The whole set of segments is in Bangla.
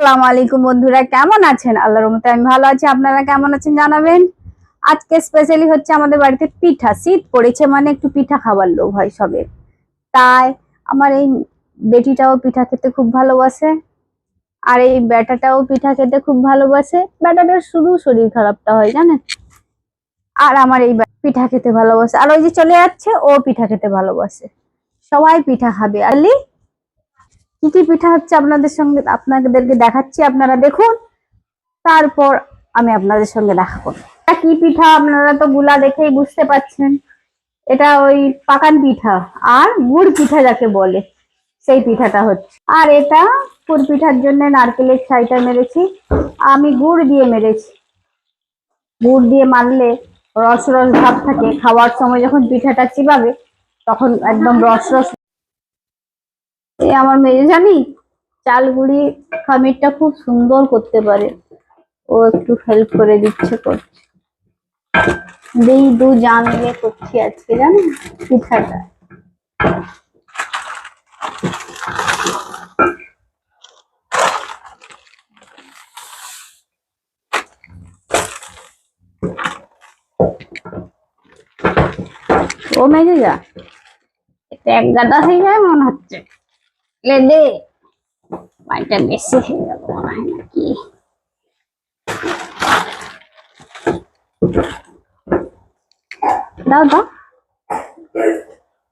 আসসালামু আলাইকুম বন্ধুরা, কেমন আছেন? আল্লাহর রহমতে আমি ভালো আছি। আপনারা কেমন আছেন জানাবেন। আজকে স্পেশালি হচ্ছে আমাদের বাড়িতে পিঠা। শীত পড়েছে মানে একটু পিঠা খাবার লোভ হয় সবে। তাই আমার এই বেটিটাও পিঠা খেতে খুব ভালোবাসে, আর এই বেটাটাও পিঠা খেতে খুব ভালোবাসে। বেটাটার শুধু শরীর খারাপটা হয় জানেন, আর আমার এই পিঠা খেতে ভালোবাসে। আর ওই যে চলে যাচ্ছে, ও পিঠা খেতে ভালোবাসে। সবাই পিঠা খাবে। আলি কি কি পিঠা হচ্ছে আপনাদেরকে দেখাচ্ছি, আপনারা দেখুন, তারপর আমি আপনাদের সঙ্গে দেখা করবো। কি পিঠা আপনারা তো গুলা দেখেই বুঝতে পাচ্ছেন। এটা ওই পাকান পিঠা আর গুড় পিঠা যাকে বলে সেই পিঠাটা হচ্ছে। আর এটা পুর পিঠার জন্য নারকেলের ছাইটা মেরেছি, আমি গুড় দিয়ে মেরেছি। গুড় দিয়ে মারলে রস রস ভাব থাকে, খাওয়ার সময় যখন পিঠাটা চিবাবে তখন একদম রস রস। এই আমার মেয়ে জানি চাল গুঁড়ি খামিরটা খুব সুন্দর করতে পারে, ও একটু হেল্প করে দিচ্ছে, করছে। দু জান মিলে করছি আজকে জানেন পিঠাটা। ও মেজে যা, এটা এক গাদা হয়ে যায় মনে হচ্ছে। লে দে, পানিটা বেশি হয়ে গেল মনে হয় নাকি। দাও দাও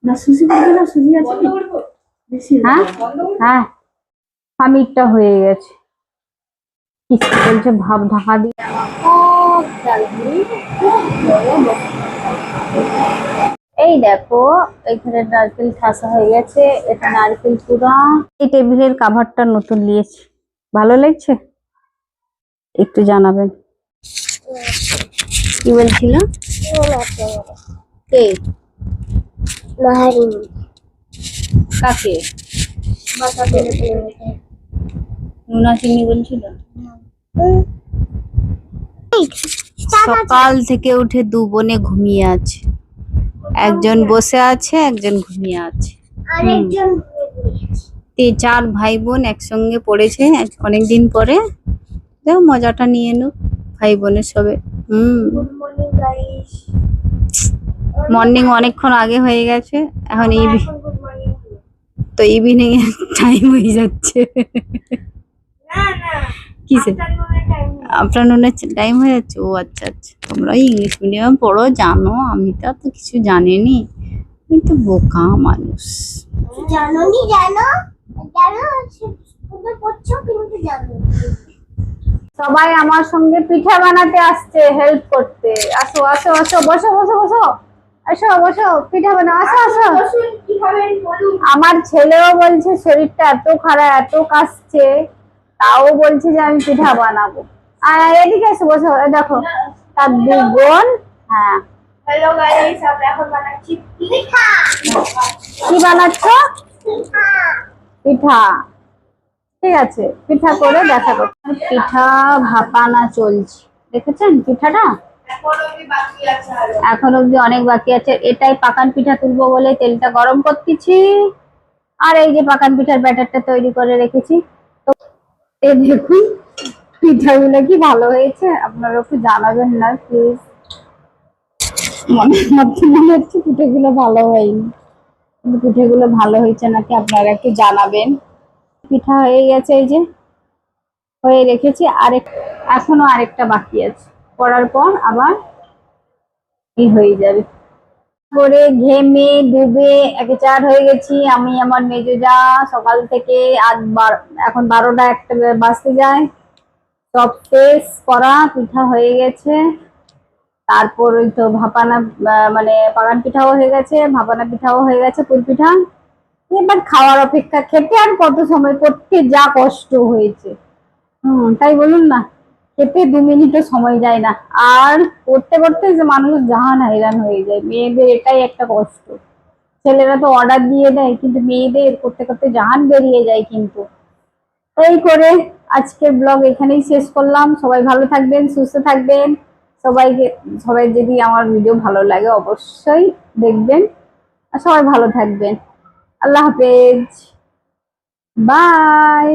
না, সুজি করবে না, সুজি আছে। হ্যাঁ হ্যাঁ, খামিরটা হয়ে গেছে। কিছু বলছে ভাব ঢাকা দিয়ে। এই দেখো এখানে নারকেল ঠাসা হয়ে গেছে, এটা নারকেল পুরা। এই টেবিলের কাভারটা নতুন নিয়েছি, ভালো লাগছে? একটু জানাবেন। কি বলছিল? কে? কাকে? নুনা চিনি বলছিল। সকাল থেকে উঠে দু বোনে ঘুমিয়ে আছে, একজন বসে আছে, একজন ঘুমিয়ে আছে। চার ভাই বোন একসঙ্গে পড়েছে অনেকদিন পরে। দেখো মজাটা নিয়ে নো ভাই বোনের সবে। মর্নিং অনেকক্ষণ আগে হয়ে গেছে, এখন তো ইভিনিং টাইম হয়ে যাচ্ছে। কিসে আফটারনুনের টাইম হয়ে যাচ্ছে? ও আচ্ছা আচ্ছা, তোমরা ইংলিশ মিডিয়াম পড়ো, জানো। আমি তো কিছু জানিনি, আমি তো বোকা মানুষ। সবাই আমার সঙ্গে পিঠা বানাতে আসছে, হেল্প করতে। আসো আসো আসো, বসো বসো বসো, আসো বসো, পিঠা বানাও, আসো আসো। আমার ছেলেও বলছে শরীরটা এত খারাপ, এত কাশছে, তাও বলছে যে আমি পিঠা বানাবো। আর এদিকে এসে বসো, দেখো তার দুই বোন। হ্যাঁ, হ্যালো গাইস, আমরা এখন বানাচ্ছি পিঠা। কি বানাচ্ছ? পিঠা। ঠিক আছে, পিঠা করে দেখা করছি। পিঠা ভাপানা চলছে, দেখেছেন পিঠাটা? এখন অব্দি অনেক বাকি আছে। এটাই পাকান পিঠা তুলবো বলে তেলটা গরম করতেছি, আর এই যে পাকান পিঠার ব্যাটারটা তৈরি করে রেখেছি। তো দেখুন পিঠাগুলো কি ভালো হয়েছে, আপনারা একটু জানাবেন না প্লিজ। মনে হচ্ছে পিঠেগুলো ভালো হয়নি, কিন্তু পিঠেগুলো ভালো হয়েছে নাকি আপনারা একটু জানাবেন। পিঠা হয়ে গেছে, এই যে হয়ে রেখেছি, এখনো আরেকটা বাকি আছে, করার পর আবার কি হয়ে যাবে। করে ঘেমে ডুবে একেচার হয়ে গেছি আমি, আমার মেজো যা। সকাল থেকে এখন 12টা 1টা বাজতে যায়, সব শেষ করা, পিঠা হয়ে গেছে। তারপর ওই তো ভাপানা, মানে পাকান পিঠাও হয়ে গেছে, ভাপানা পিঠাও হয়ে গেছে, পুর পিঠা। এবার খাওয়ার অপেক্ষা, খেতে আর কত সময়, করতে যা কষ্ট হয়েছে। তাই বলুন না, খেতে 2 মিনিটও সময় যায় না, আর করতে করতে যে মানুষ জাহান hayran হয়ে যায়। মেয়েদের এটাই একটা কষ্ট। ছেলেরা তো অর্ডার দিয়ে দেয়, কিন্তু মেয়েদের করতে করতে জাহান বেরিয়ে যায়। কিন্তু এই করে আজকের ব্লগ এখানেই শেষ করলাম। সবাই ভালো থাকবেন, সুস্থ থাকবেন। সবাই যদি আমার ভিডিও ভালো লাগে অবশ্যই দেখবেন, আর সবাই ভালো থাকবেন। আল্লাহ হাফেজ, বাই।